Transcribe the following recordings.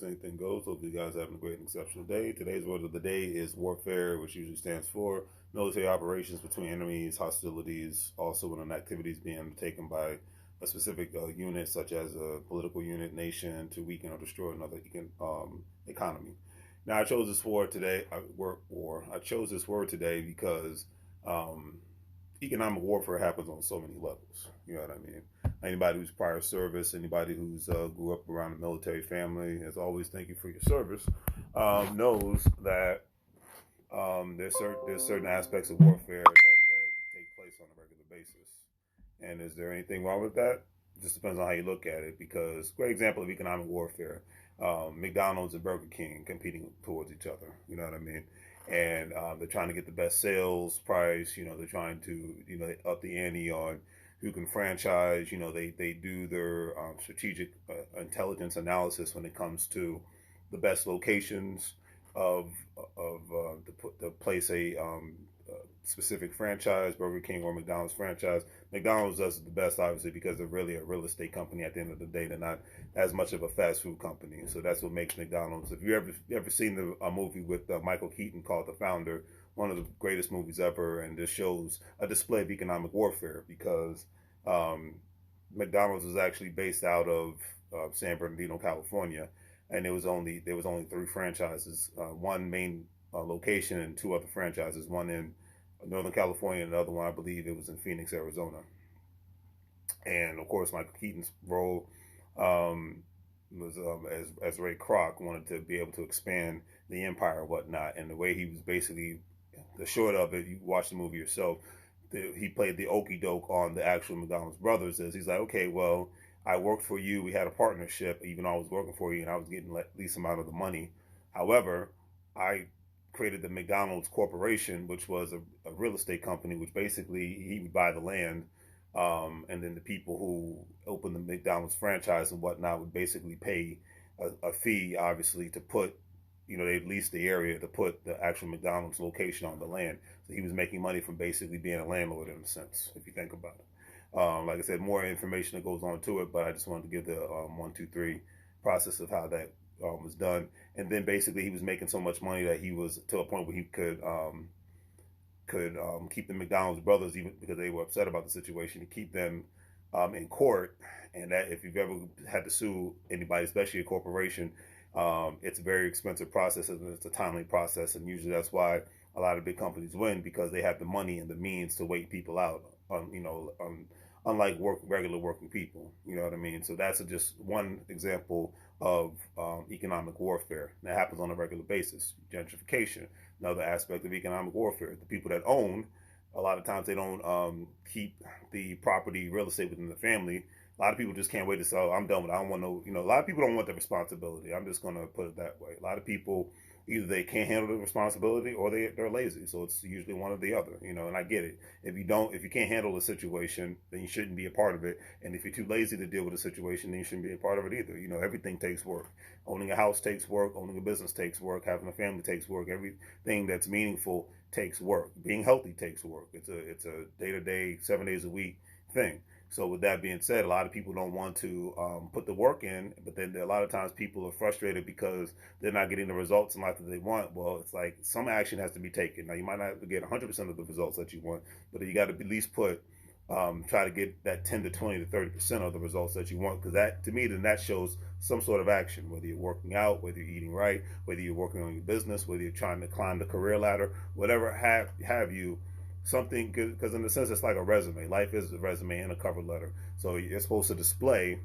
Anything goes. Hope you guys are having a great and exceptional day. Today's word of the day is warfare, which usually stands for military operations between enemies, hostilities, also when an activity is being undertaken by a specific unit, such as a political unit, nation, to weaken or destroy another economy. Now, I chose this word today. I chose this word today because um, economic warfare happens on so many levels. You know what I mean? Anybody who's prior service, anybody who's grew up around a military family, as always, thank you for your service, knows that there's certain aspects of warfare that take place on a regular basis. And is there anything wrong with that? It just depends on how you look at it. Because great example of economic warfare, McDonald's and Burger King competing towards each other. You know what I mean? And they're trying to get the best sales price. You know, they're trying to up the ante on who can franchise. You know, they do their strategic intelligence analysis when it comes to the best locations to place a specific franchise, Burger King or McDonald's franchise. McDonald's does it the best, obviously, because they're really a real estate company. At the end of the day, they're not as much of a fast food company. So that's what makes McDonald's. If you ever seen a movie with Michael Keaton called The Founder, one of the greatest movies ever, and this shows a display of economic warfare because um, McDonald's is actually based out of San Bernardino, California, and there was only three franchises, one main location and two other franchises, one in Northern California, and another one I believe it was in Phoenix, Arizona. And of course, Michael Keaton's role was as Ray Kroc wanted to be able to expand the empire and whatnot, and the way he was basically the short of it. You watch the movie yourself. He played the okey doke on the actual McDonald's brothers. Is he's like, okay, well, I worked for you. We had a partnership, even though I was working for you, and I was getting at least amount of the money. However, I created the McDonald's Corporation, which was a real estate company, which basically he would buy the land, and then the people who opened the McDonald's franchise and whatnot would basically pay a fee, obviously, to put, they leased the area to put the actual McDonald's location on the land. So he was making money from basically being a landlord in a sense, if you think about it. Like I said, more information that goes on to it, but I just wanted to give the 1, 2, 3 process of how that was done. And then basically he was making so much money that he was to a point where he could keep the McDonald's brothers, even because they were upset about the situation, to keep them in court. And that if you've ever had to sue anybody, especially a corporation, it's a very expensive process and it's a timely process. And usually that's why a lot of big companies win, because they have the money and the means to wait people out. Unlike regular working people, you know what I mean. So that's just one example of economic warfare that happens on a regular basis. Gentrification, another aspect of economic warfare. The people that own, a lot of times they don't keep the property, real estate within the family. A lot of people just can't wait to say, oh, I'm done with it. I don't want no, a lot of people don't want the responsibility. I'm just going to put it that way. A lot of people, either they can't handle the responsibility or they're lazy. So it's usually one or the other, and I get it. If you can't handle the situation, then you shouldn't be a part of it. And if you're too lazy to deal with the situation, then you shouldn't be a part of it either. Everything takes work. Owning a house takes work. Owning a business takes work. Having a family takes work. Everything that's meaningful takes work. Being healthy takes work. It's a day-to-day, 7 days a week thing. So with that being said, a lot of people don't want to put the work in, but then a lot of times people are frustrated because they're not getting the results in life that they want. Well, it's like some action has to be taken. Now, you might not get 100% of the results that you want, but you got to at least try to get that 10 to 20 to 30% of the results that you want, because that, to me, then that shows some sort of action, whether you're working out, whether you're eating right, whether you're working on your business, whether you're trying to climb the career ladder, whatever have you. Something good, because in a sense it's like a resume. Life is a resume and a cover letter. So you're supposed to display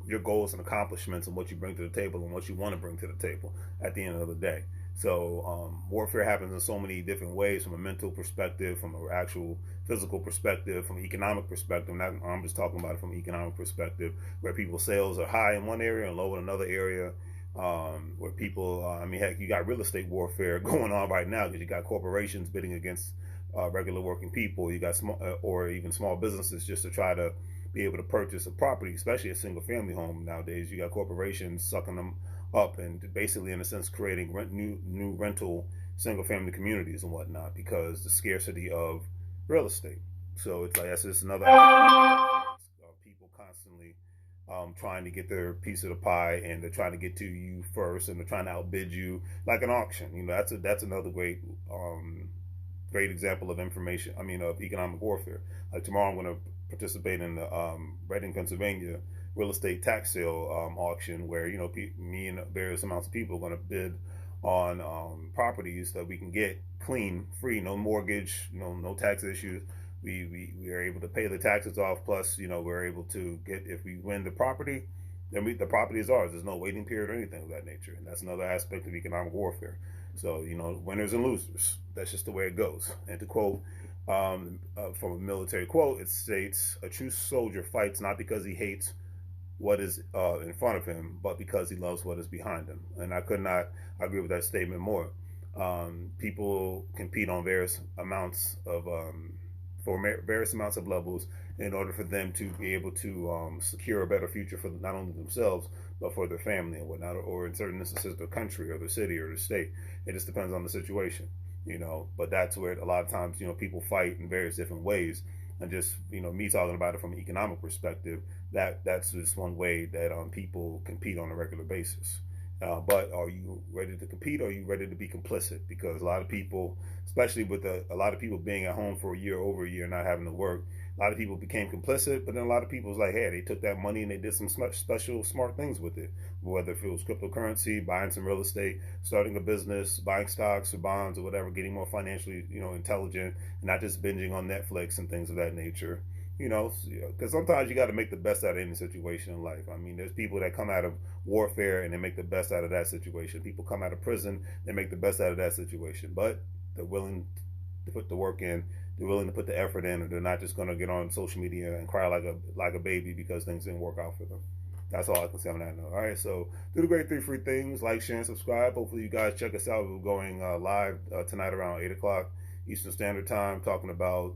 your goals and accomplishments and what you bring to the table and what you want to bring to the table at the end of the day. So warfare happens in so many different ways, from a mental perspective, from an actual physical perspective, from an economic perspective. I'm just talking about it from an economic perspective, where people's sales are high in one area and low in another area. Where people, heck, you got real estate warfare going on right now, because you got corporations bidding against regular working people. You got or even small businesses, just to try to be able to purchase a property, especially a single family home nowadays. You got corporations sucking them up and basically, in a sense, creating new rental single family communities and whatnot, because the scarcity of real estate. So it's like that's just another people constantly trying to get their piece of the pie, and they're trying to get to you first, and they're trying to outbid you like an auction. That's another great example of information. Of economic warfare. Like tomorrow, I'm going to participate in the Reading, Pennsylvania real estate tax sale auction, where me and various amounts of people are going to bid on properties that we can get clean, free, no mortgage, no tax issues. We are able to pay the taxes off. Plus, we're able to get, if we win the property, then the property is ours. There's no waiting period or anything of that nature. And that's another aspect of economic warfare. So, winners and losers. That's just the way it goes. And to quote from a military quote, it states, "A true soldier fights not because he hates what is in front of him, but because he loves what is behind him." And I could not agree with that statement more. People compete on various amounts of various amounts of levels in order for them to be able to secure a better future for not only themselves but for their family and whatnot, or in certain instances the country or the city or the state. It just depends on the situation, But that's where a lot of times people fight in various different ways. And just me talking about it from an economic perspective, that's just one way that people compete on a regular basis. But are you ready to compete, or are you ready to be complicit? Because a lot of people, especially with a lot of people being at home for over a year, not having to work, a lot of people became complicit. But then a lot of people was like, hey, they took that money and they did some special smart things with it. Whether if it was cryptocurrency, buying some real estate, starting a business, buying stocks or bonds or whatever, getting more financially intelligent, and not just binging on Netflix and things of that nature. Because sometimes you got to make the best out of any situation in life. There's people that come out of warfare and they make the best out of that situation. People come out of prison, they make the best out of that situation. But they're willing to put the work in, they're willing to put the effort in, and they're not just going to get on social media and cry like a baby because things didn't work out for them. That's all I can say on that note. All right, so do the great 3 free things: like, share, and subscribe. Hopefully, you guys check us out. We're going live tonight around 8 o'clock Eastern Standard Time, talking about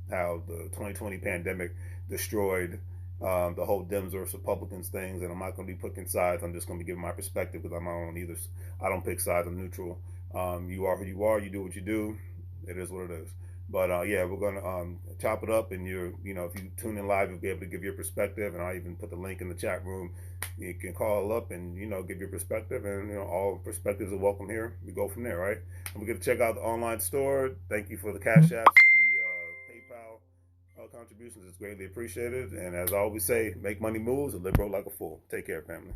how the 2020 pandemic destroyed the whole Dems versus Republicans things. And I'm not going to be picking sides. I'm just going to be giving my perspective, because I'm not on either. I don't pick sides. I'm neutral. You are who you are. You do what you do. It is what it is. But yeah, we're going to chop it up, and if you tune in live, you'll be able to give your perspective, and I'll even put the link in the chat room. You can call up and give your perspective, and all perspectives are welcome here. We go from there, right? And we're going to check out the online store. Thank you for the Cash Apps and the PayPal contributions. It's greatly appreciated. And as I always say, make money moves and live broke like a fool. Take care, family.